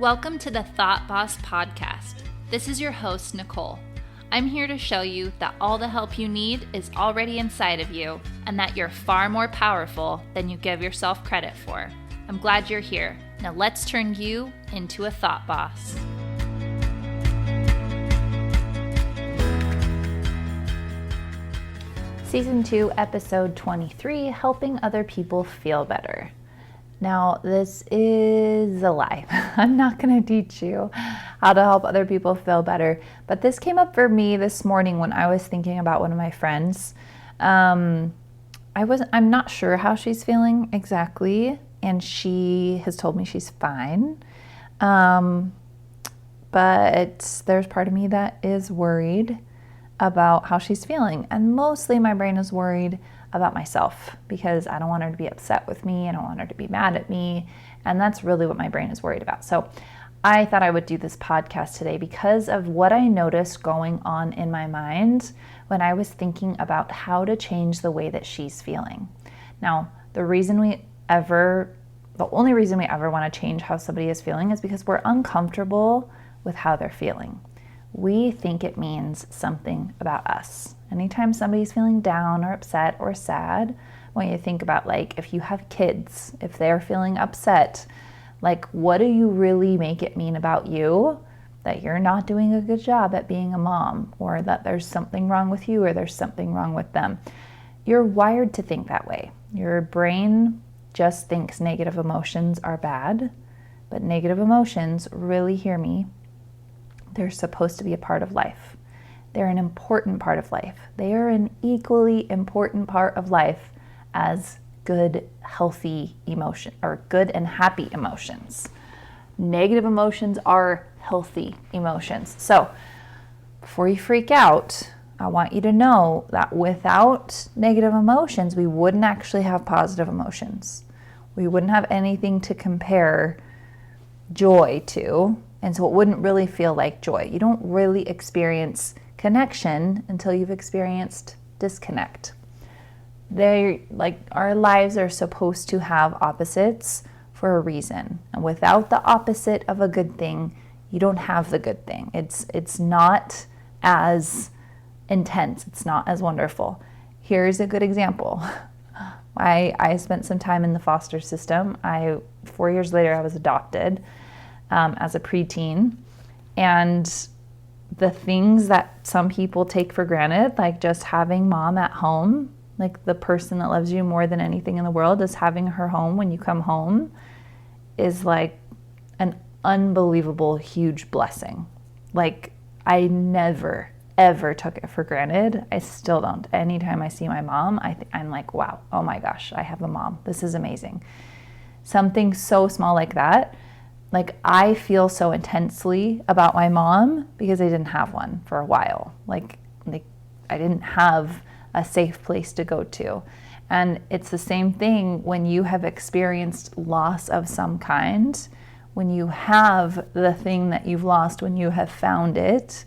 Welcome to the Thought Boss Podcast. This is your host, Nicole. I'm here to show you that all the help you need is already inside of you and that you're far more powerful than you give yourself credit for. I'm glad you're here. Now let's turn you into a thought boss. Season 2, Episode 23, Helping Other People Feel Better. Now, this is a lie. I'm not going to teach you how to help other people feel better, but this came up for me this morning when I was thinking about one of my friends. I'm not sure how she's feeling exactly, and she has told me she's fine. But there's part of me that is worried about how she's feeling, and mostly my brain is worried about myself because I don't want her to be upset with me. I don't want her to be mad at me. And that's really what my brain is worried about. So I thought I would do this podcast today because of what I noticed going on in my mind when I was thinking about how to change the way that she's feeling. Now, the only reason we ever want to change how somebody is feeling is because we're uncomfortable with how they're feeling. We think it means something about us. Anytime somebody's feeling down or upset or sad, when you think about, like, if you have kids, if they're feeling upset, like, what do you really make it mean about you? That you're not doing a good job at being a mom, or that there's something wrong with you, or there's something wrong with them. You're wired to think that way. Your brain just thinks negative emotions are bad, but negative emotions, really hear me, they're supposed to be a part of life. They're an important part of life. They are an equally important part of life as good, healthy emotion, or good and happy emotions. Negative emotions are healthy emotions. So before you freak out, I want you to know that without negative emotions, we wouldn't actually have positive emotions. We wouldn't have anything to compare joy to. And so it wouldn't really feel like joy. You don't really experience connection until you've experienced disconnect. Our lives are supposed to have opposites for a reason. And without the opposite of a good thing, you don't have the good thing. It's not as intense. It's not as wonderful. Here's a good example. I spent some time in the foster system. 4 years later, I was adopted. As a preteen, and the things that some people take for granted, like just having mom at home, like the person that loves you more than anything in the world is having her home when you come home, is like an unbelievable, huge blessing. Like, I never, ever took it for granted. I still don't. Anytime I see my mom, I'm like, wow, oh my gosh, I have a mom. This is amazing. Something so small like that. Like, I feel so intensely about my mom because I didn't have one for a while. Like I didn't have a safe place to go to. And it's the same thing when you have experienced loss of some kind. When you have the thing that you've lost, when you have found it,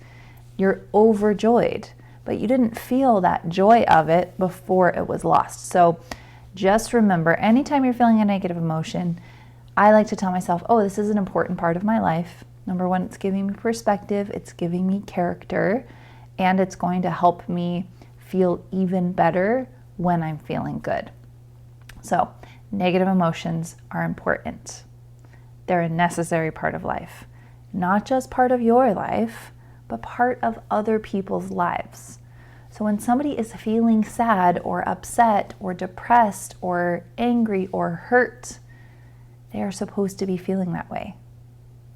you're overjoyed. But you didn't feel that joy of it before it was lost. So just remember, anytime you're feeling a negative emotion, I like to tell myself, oh, this is an important part of my life. Number one, it's giving me perspective, it's giving me character, and it's going to help me feel even better when I'm feeling good. So, negative emotions are important. They're a necessary part of life. Not just part of your life, but part of other people's lives. So when somebody is feeling sad or upset or depressed or angry or hurt, they are supposed to be feeling that way.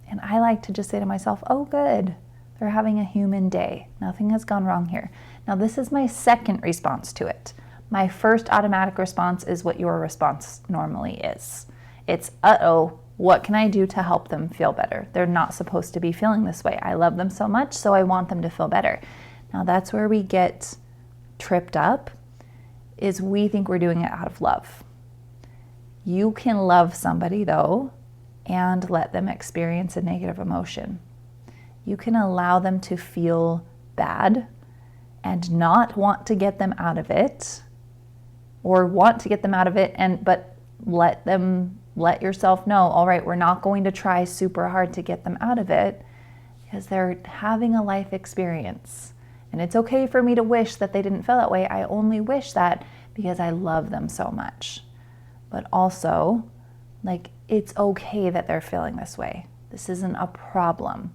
And I like to just say to myself, oh, good. They're having a human day. Nothing has gone wrong here. Now, this is my second response to it. My first automatic response is what your response normally is. It's, uh-oh, what can I do to help them feel better? They're not supposed to be feeling this way. I love them so much, so I want them to feel better. Now, that's where we get tripped up, is we think we're doing it out of love. You can love somebody, though, and let them experience a negative emotion. You can allow them to feel bad and not want to get them out of it, or want to get them out of it, but let them let yourself know, all right, we're not going to try super hard to get them out of it because they're having a life experience. And it's okay for me to wish that they didn't feel that way. I only wish that because I love them so much. But also, like, it's okay that they're feeling this way. This isn't a problem.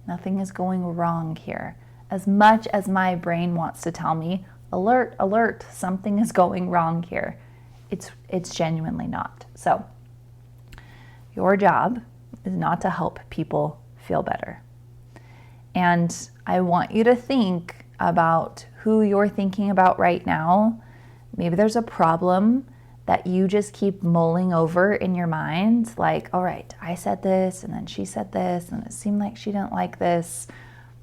Nothing is going wrong here. As much as my brain wants to tell me, alert, alert, something is going wrong here, it's genuinely not. So your job is not to help people feel better. And I want you to think about who you're thinking about right now. Maybe there's a problem that you just keep mulling over in your mind, like, all right, I said this, and then she said this, and it seemed like she didn't like this.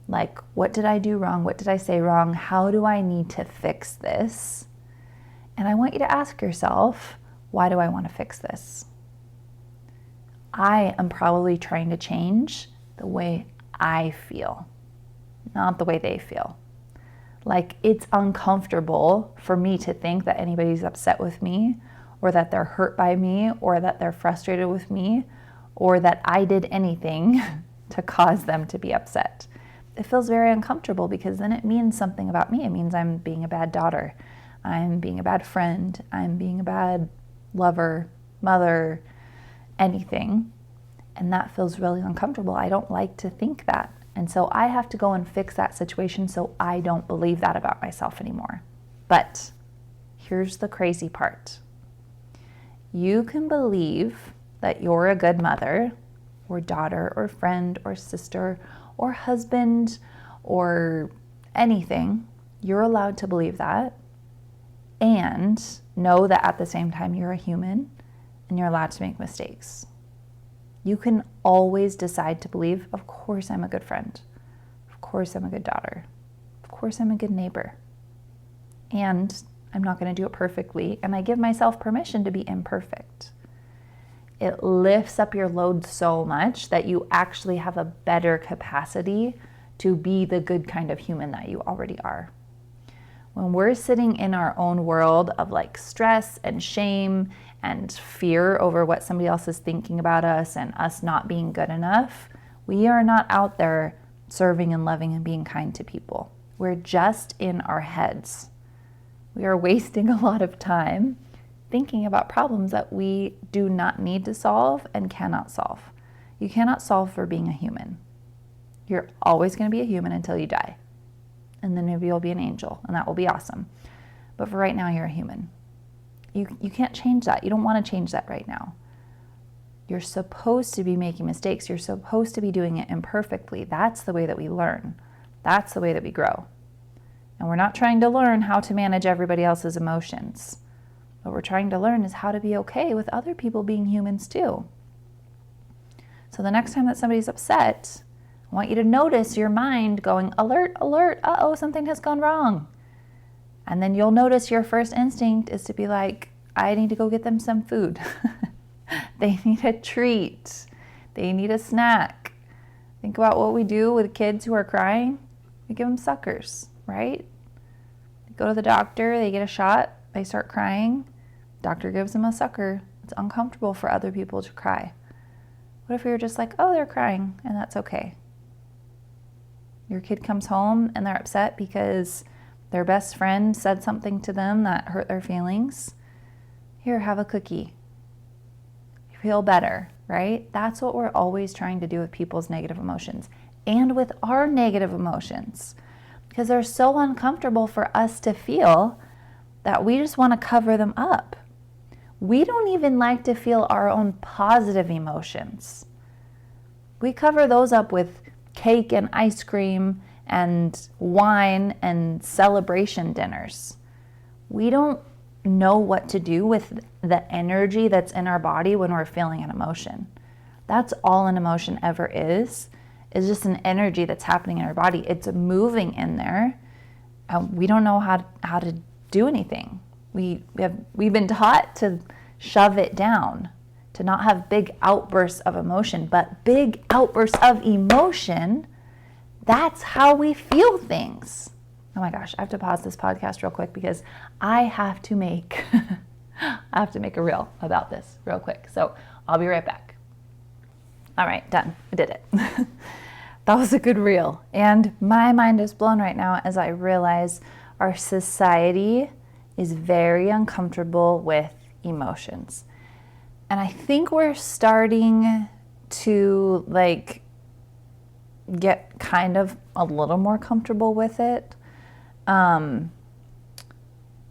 Like, what did I do wrong? What did I say wrong? How do I need to fix this? And I want you to ask yourself, why do I want to fix this? I am probably trying to change the way I feel, not the way they feel. Like, it's uncomfortable for me to think that anybody's upset with me, or that they're hurt by me, or that they're frustrated with me, or that I did anything to cause them to be upset. It feels very uncomfortable because then it means something about me. It means I'm being a bad daughter. I'm being a bad friend. I'm being a bad lover, mother, anything. And that feels really uncomfortable. I don't like to think that. And so I have to go and fix that situation so I don't believe that about myself anymore. But here's the crazy part. You can believe that you're a good mother or daughter or friend or sister or husband or anything. You're allowed to believe that and know that at the same time you're a human and you're allowed to make mistakes. You can always decide to believe, of course I'm a good friend. Of course I'm a good daughter. Of course I'm a good neighbor. And I'm not going to do it perfectly, and I give myself permission to be imperfect. It lifts up your load so much that you actually have a better capacity to be the good kind of human that you already are. When we're sitting in our own world of like stress and shame and fear over what somebody else is thinking about us and us not being good enough, we are not out there serving and loving and being kind to people. We're just in our heads. We are wasting a lot of time thinking about problems that we do not need to solve and cannot solve. You cannot solve for being a human. You're always going to be a human until you die. And then maybe you'll be an angel, and that will be awesome. But for right now, you're a human. You can't change that. You don't want to change that right now. You're supposed to be making mistakes. You're supposed to be doing it imperfectly. That's the way that we learn. That's the way that we grow. And we're not trying to learn how to manage everybody else's emotions. What we're trying to learn is how to be okay with other people being humans too. So the next time that somebody's upset, I want you to notice your mind going, alert, alert, uh-oh, something has gone wrong. And then you'll notice your first instinct is to be like, I need to go get them some food. They need a treat. They need a snack. Think about what we do with kids who are crying. We give them suckers, right? They go to the doctor, they get a shot, they start crying. Doctor gives them a sucker. It's uncomfortable for other people to cry. What if we were just like, oh, they're crying, and that's okay? Your kid comes home and they're upset because their best friend said something to them that hurt their feelings. Here, have a cookie. You feel better, right? That's what we're always trying to do with people's negative emotions and with our negative emotions, because they're so uncomfortable for us to feel that we just want to cover them up. We don't even like to feel our own positive emotions. We cover those up with cake and ice cream and wine and celebration dinners. We don't know what to do with the energy that's in our body when we're feeling an emotion. That's all an emotion ever is just an energy that's happening in our body. It's moving in there. We don't know how to do anything. We've been taught to shove it down, to not have big outbursts of emotion, but big outbursts of emotion, that's how we feel things. Oh my gosh, I have to pause this podcast real quick because I have to make a reel about this real quick. So I'll be right back. All right, done. I did it. That was a good reel. And my mind is blown right now as I realize our society is very uncomfortable with emotions. And I think we're starting to like get kind of a little more comfortable with it.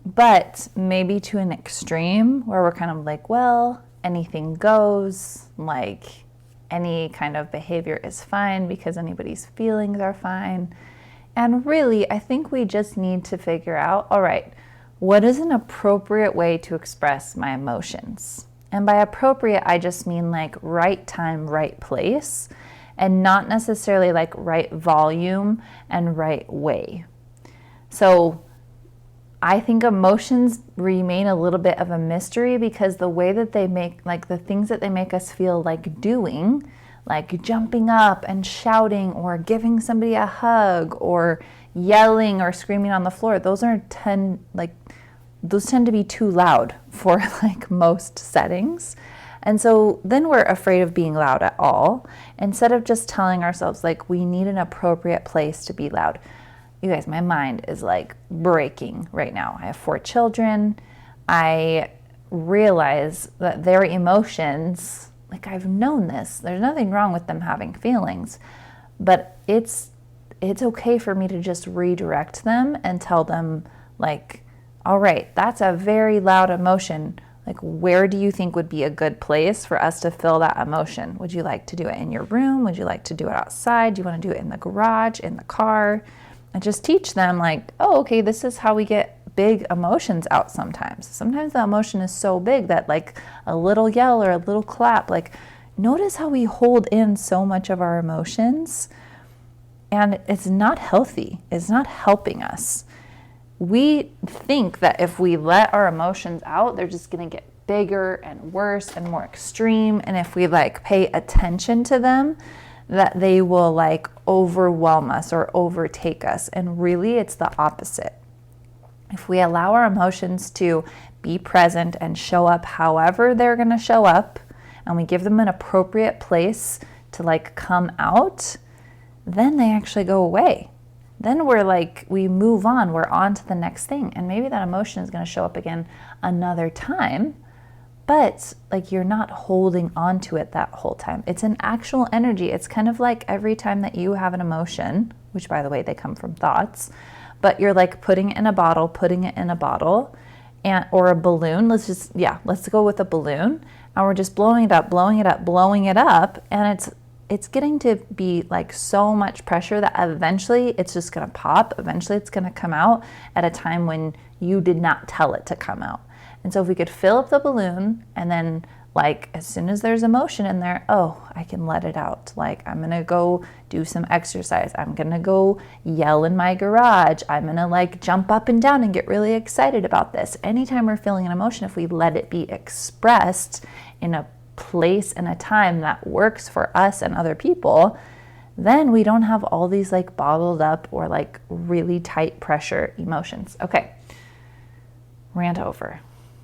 But maybe to an extreme where we're kind of like, well, anything goes, like any kind of behavior is fine because anybody's feelings are fine. And really, I think we just need to figure out, all right, what is an appropriate way to express my emotions? And by appropriate, I just mean like right time, right place, and not necessarily like right volume and right way. So I think emotions remain a little bit of a mystery because the way that they make, like the things that they make us feel like doing, like jumping up and shouting or giving somebody a hug or yelling or screaming on the floor, those tend to be too loud for like most settings. And so then we're afraid of being loud at all, instead of just telling ourselves like we need an appropriate place to be loud. You guys, my mind is like breaking right now. I have 4 children. I realize that their emotions, like I've known this, there's nothing wrong with them having feelings, but it's okay for me to just redirect them and tell them like, all right, that's a very loud emotion. Like, where do you think would be a good place for us to feel that emotion? Would you like to do it in your room? Would you like to do it outside? Do you want to do it in the garage, in the car? And just teach them like, oh, okay, this is how we get big emotions out sometimes. Sometimes the emotion is so big that like a little yell or a little clap, like notice how we hold in so much of our emotions, and it's not healthy. It's not helping us. We think that if we let our emotions out, they're just going to get bigger and worse and more extreme. And if we like pay attention to them, that they will like overwhelm us or overtake us. And really it's the opposite. If we allow our emotions to be present and show up however they're going to show up, and we give them an appropriate place to like come out, then they actually go away. Then we're like, we move on, we're on to the next thing. And maybe that emotion is going to show up again another time, but like you're not holding on to it that whole time. It's an actual energy. It's kind of like every time that you have an emotion, which by the way, they come from thoughts, but you're like putting it in a bottle, and or a balloon. Let's go with a balloon. And we're just blowing it up. And it's getting to be like so much pressure that eventually it's just going to pop. Eventually it's going to come out at a time when you did not tell it to come out. And so if we could fill up the balloon, and then like as soon as there's emotion in there, oh, I can let it out. Like I'm going to go do some exercise. I'm going to go yell in my garage. I'm going to like jump up and down and get really excited about this. Anytime we're feeling an emotion, if we let it be expressed in a place and a time that works for us and other people, then we don't have all these like bottled up or like really tight pressure emotions. Okay, rant over.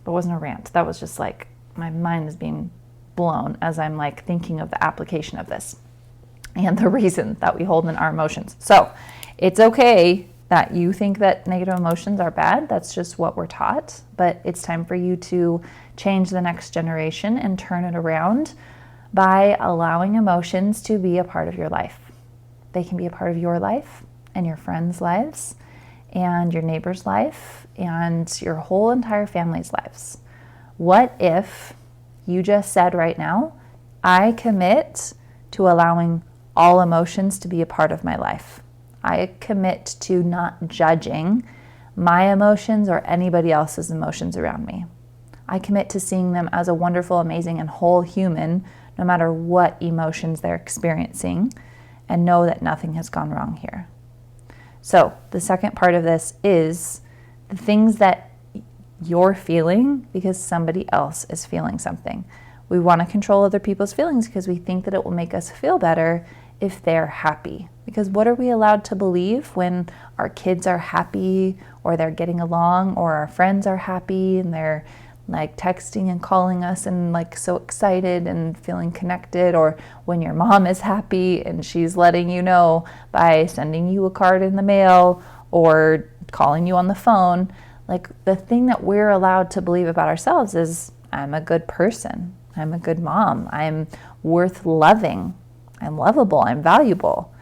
It wasn't a rant. That was just like my mind is being blown as I'm like thinking of the application of this and the reason that we hold in our emotions. So it's okay that you think that negative emotions are bad. That's just what we're taught. But it's time for you to change the next generation and turn it around by allowing emotions to be a part of your life. They can be a part of your life and your friends' lives and your neighbor's life and your whole entire family's lives. What if you just said right now, I commit to allowing all emotions to be a part of my life. I commit to not judging my emotions or anybody else's emotions around me. I commit to seeing them as a wonderful, amazing, and whole human, no matter what emotions they're experiencing, and know that nothing has gone wrong here. So the second part of this is the things that you're feeling because somebody else is feeling something. We want to control other people's feelings because we think that it will make us feel better if they're happy. Because what are we allowed to believe when our kids are happy or they're getting along, or our friends are happy and they're like texting and calling us and like so excited and feeling connected, or when your mom is happy and she's letting you know by sending you a card in the mail or calling you on the phone. Like, the thing that we're allowed to believe about ourselves is, I'm a good person, I'm a good mom, I'm worth loving, I'm lovable, I'm valuable.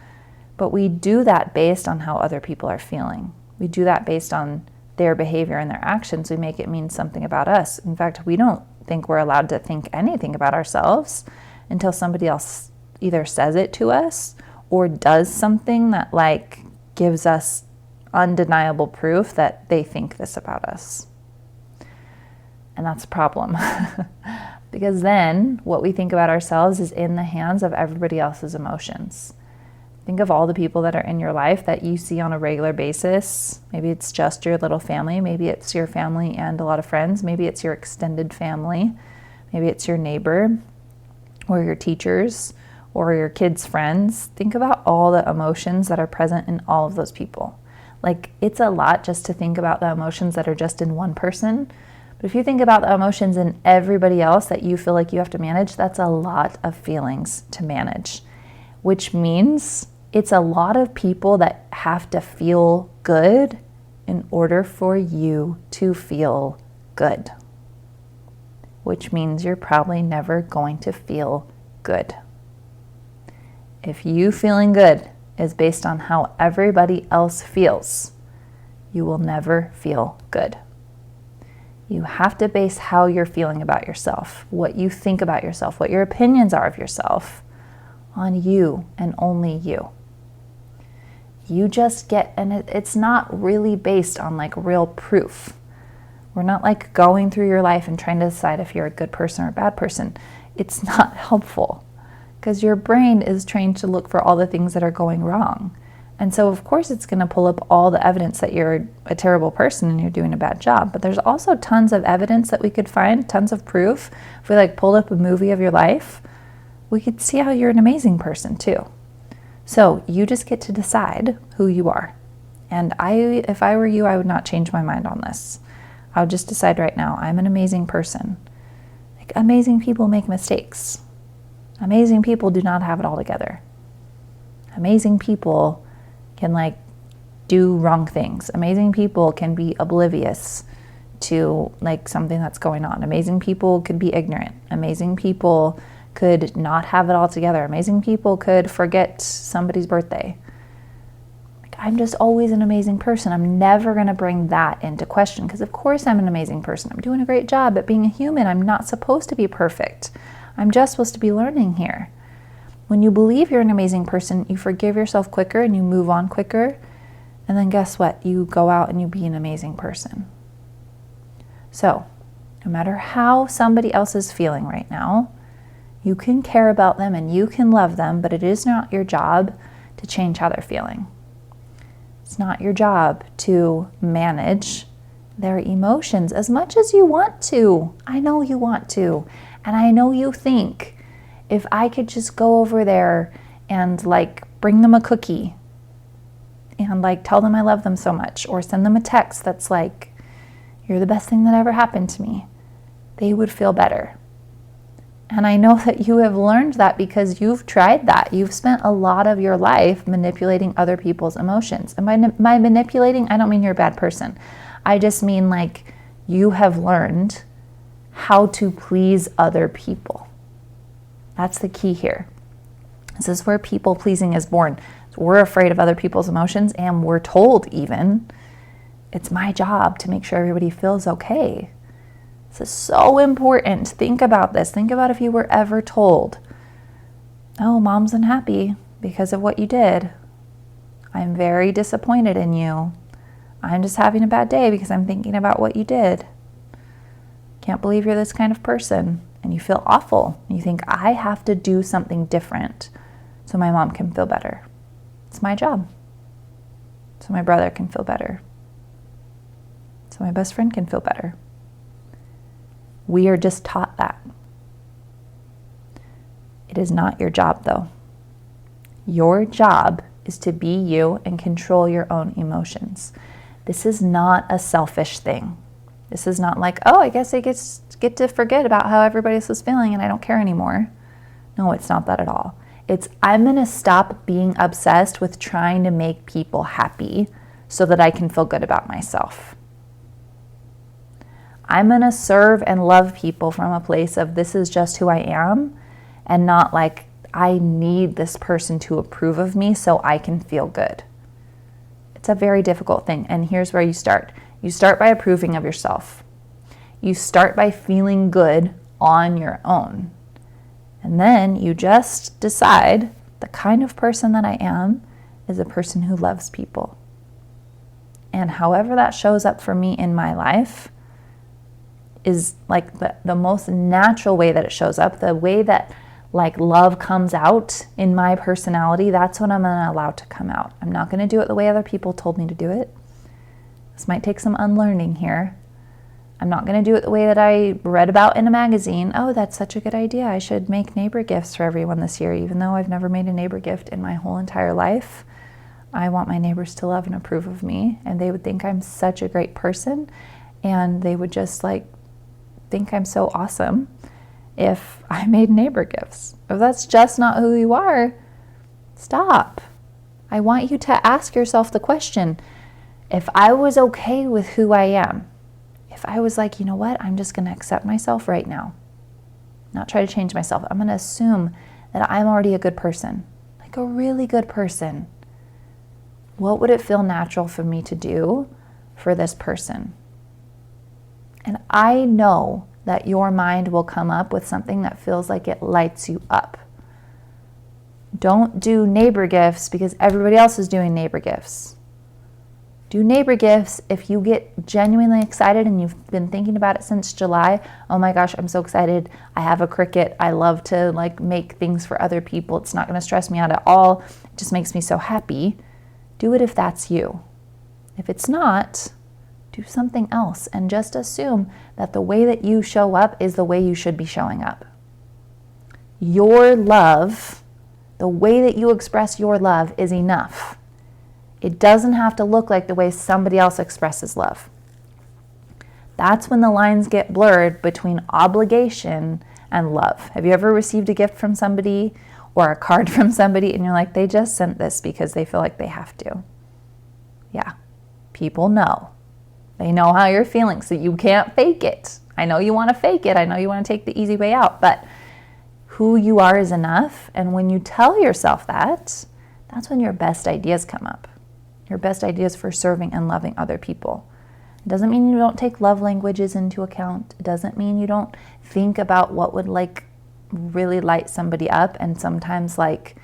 But we do that based on how other people are feeling. We do that based on their behavior and their actions. We make it mean something about us. In fact, we don't think we're allowed to think anything about ourselves until somebody else either says it to us or does something that like gives us undeniable proof that they think this about us. And that's a problem. Because then what we think about ourselves is in the hands of everybody else's emotions. Think of all the people that are in your life that you see on a regular basis. Maybe it's just your little family. Maybe it's your family and a lot of friends. Maybe it's your extended family. Maybe it's your neighbor or your teachers or your kids' friends. Think about all the emotions that are present in all of those people. Like, it's a lot just to think about the emotions that are just in one person. But if you think about the emotions in everybody else that you feel like you have to manage, that's a lot of feelings to manage, which means it's a lot of people that have to feel good in order for you to feel good, which means you're probably never going to feel good. If you feeling good is based on how everybody else feels, you will never feel good. You have to base how you're feeling about yourself, what you think about yourself, what your opinions are of yourself, on you and only you. You just get, and it's not really based on like real proof. We're not like going through your life and trying to decide if you're a good person or a bad person. It's not helpful because your brain is trained to look for all the things that are going wrong. And so of course it's going to pull up all the evidence that you're a terrible person and you're doing a bad job. But there's also tons of evidence that we could find, tons of proof. If we like pulled up a movie of your life, we could see how you're an amazing person too. So you just get to decide who you are. And if I were you, I would not change my mind on this. I would just decide right now, I'm an amazing person. Like, amazing people make mistakes. Amazing people do not have it all together. Amazing people can like do wrong things. Amazing people can be oblivious to like something that's going on. Amazing people could be ignorant. Amazing people could not have it all together. Amazing people could forget somebody's birthday. Like, I'm just always an amazing person. I'm never going to bring that into question because of course I'm an amazing person. I'm doing a great job at being a human. I'm not supposed to be perfect. I'm just supposed to be learning here. When you believe you're an amazing person, you forgive yourself quicker and you move on quicker. And then guess what? You go out and you be an amazing person. So, no matter how somebody else is feeling right now, you can care about them and you can love them, but it is not your job to change how they're feeling. It's not your job to manage their emotions as much as you want to. I know you want to. And I know you think, if I could just go over there and like bring them a cookie and like tell them I love them so much, or send them a text that's like, you're the best thing that ever happened to me, they would feel better. And I know that you have learned that because you've tried that. You've spent a lot of your life manipulating other people's emotions. And by manipulating, I don't mean you're a bad person. I just mean like you have learned how to please other people. That's the key here. This is where people pleasing is born. We're afraid of other people's emotions, and we're told even, it's my job to make sure everybody feels okay. This is so important. Think about this. Think about if you were ever told, oh, mom's unhappy because of what you did. I'm very disappointed in you. I'm just having a bad day because I'm thinking about what you did. Can't believe you're this kind of person. And you feel awful. You think, I have to do something different so my mom can feel better. It's my job. So my brother can feel better. So my best friend can feel better. We are just taught that. It is not your job, though. Your job is to be you and control your own emotions. This is not a selfish thing. This is not like, oh, I guess get to forget about how everybody else is feeling and I don't care anymore. No, it's not that at all. It's I'm going to stop being obsessed with trying to make people happy so that I can feel good about myself. I'm going to serve and love people from a place of this is just who I am and not like I need this person to approve of me so I can feel good. It's a very difficult thing. And here's where you start. You start by approving of yourself. You start by feeling good on your own. And then you just decide the kind of person that I am is a person who loves people. And however that shows up for me in my life is like the most natural way that it shows up, the way that like love comes out in my personality, that's what I'm going to allow to come out. I'm not going to do it the way other people told me to do it. This might take some unlearning here. I'm not going to do it the way that I read about in a magazine. Oh, that's such a good idea. I should make neighbor gifts for everyone this year, even though I've never made a neighbor gift in my whole entire life. I want my neighbors to love and approve of me, and they would think I'm such a great person, and they would just like think I'm so awesome if I made neighbor gifts. If that's just not who you are, stop. I want you to ask yourself the question, if I was okay with who I am, if I was like, you know what, I'm just going to accept myself right now, not try to change myself. I'm going to assume that I'm already a good person, like a really good person. What would it feel natural for me to do for this person? And I know that your mind will come up with something that feels like it lights you up. Don't do neighbor gifts because everybody else is doing neighbor gifts. Do neighbor gifts if you get genuinely excited and you've been thinking about it since July. Oh my gosh, I'm so excited. I have a Cricut. I love to like make things for other people. It's not going to stress me out at all. It just makes me so happy. Do it if that's you. If it's not, do something else and just assume that the way that you show up is the way you should be showing up. Your love, the way that you express your love is enough. It doesn't have to look like the way somebody else expresses love. That's when the lines get blurred between obligation and love. Have you ever received a gift from somebody or a card from somebody and you're like, they just sent this because they feel like they have to? Yeah, people know. They know how you're feeling, so you can't fake it. I know you want to fake it. I know you want to take the easy way out, but who you are is enough. And when you tell yourself that, that's when your best ideas come up. Your best ideas for serving and loving other people. It doesn't mean you don't take love languages into account. It doesn't mean you don't think about what would like really light somebody up and sometimes like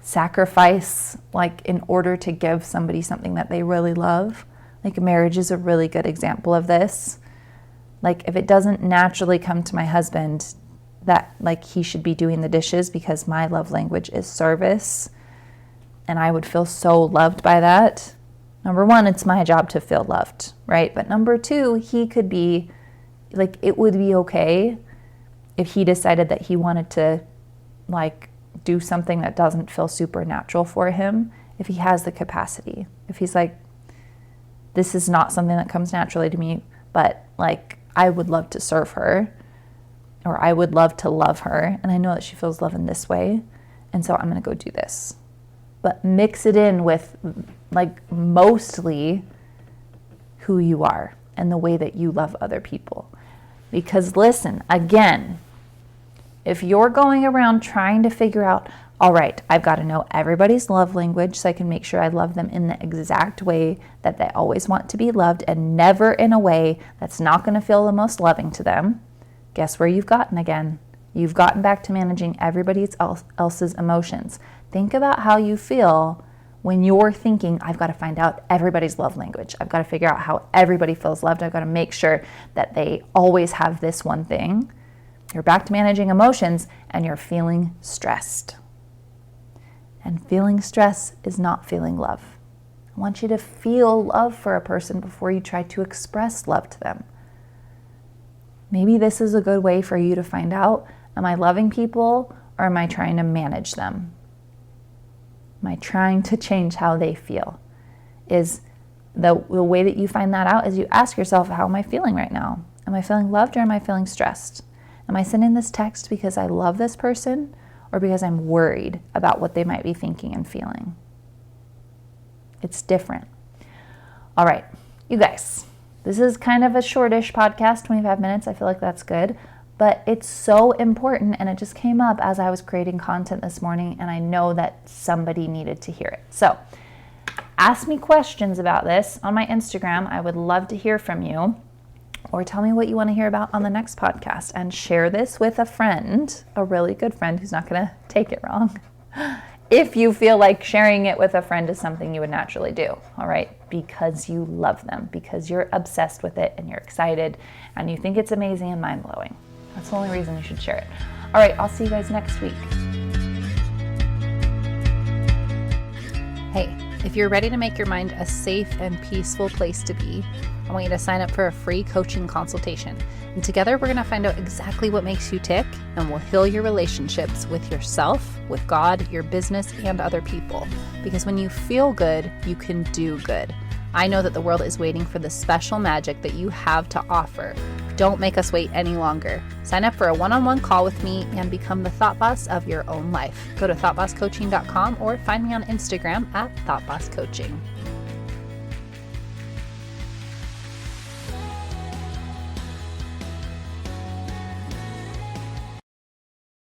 sacrifice like in order to give somebody something that they really love. Like marriage is a really good example of this. Like if it doesn't naturally come to my husband that like he should be doing the dishes because my love language is service, and I would feel so loved by that. Number one, it's my job to feel loved, right? But number two, he could be, like, it would be okay if he decided that he wanted to, like, do something that doesn't feel supernatural for him, if he has the capacity. If he's like, this is not something that comes naturally to me, but, like, I would love to serve her, or I would love to love her, and I know that she feels love in this way, and so I'm going to go do this. But mix it in with like mostly who you are and the way that you love other people. Because listen, again, if you're going around trying to figure out, all right, I've got to know everybody's love language so I can make sure I love them in the exact way that they always want to be loved and never in a way that's not going to feel the most loving to them, guess where you've gotten again? You've gotten back to managing everybody else's emotions. Think about how you feel when you're thinking, I've got to find out everybody's love language. I've got to figure out how everybody feels loved. I've got to make sure that they always have this one thing. You're back to managing emotions and you're feeling stressed. And feeling stress is not feeling love. I want you to feel love for a person before you try to express love to them. Maybe this is a good way for you to find out, am I loving people or am I trying to manage them? Am I trying to change how they feel? Is the way that you find that out is you ask yourself, how am I feeling right now? Am I feeling loved or am I feeling stressed? Am I sending this text because I love this person or because I'm worried about what they might be thinking and feeling? It's different. All right, you guys, this is kind of a shortish podcast, 25 minutes. I feel like that's good, but it's so important, and it just came up as I was creating content this morning, and I know that somebody needed to hear it. So ask me questions about this on my Instagram. I would love to hear from you, or tell me what you want to hear about on the next podcast, and share this with a friend, a really good friend who's not going to take it wrong. If you feel like sharing it with a friend is something you would naturally do, all right? Because you love them, because you're obsessed with it and you're excited and you think it's amazing and mind-blowing. That's the only reason you should share it. All right, I'll see you guys next week. Hey, if you're ready to make your mind a safe and peaceful place to be, I want you to sign up for a free coaching consultation. And together we're going to find out exactly what makes you tick, and we'll heal your relationships with yourself, with God, your business, and other people. Because when you feel good, you can do good. I know that the world is waiting for the special magic that you have to offer. Don't make us wait any longer. Sign up for a one-on-one call with me and become the thought boss of your own life. Go to thoughtbosscoaching.com or find me on Instagram at thoughtbosscoaching.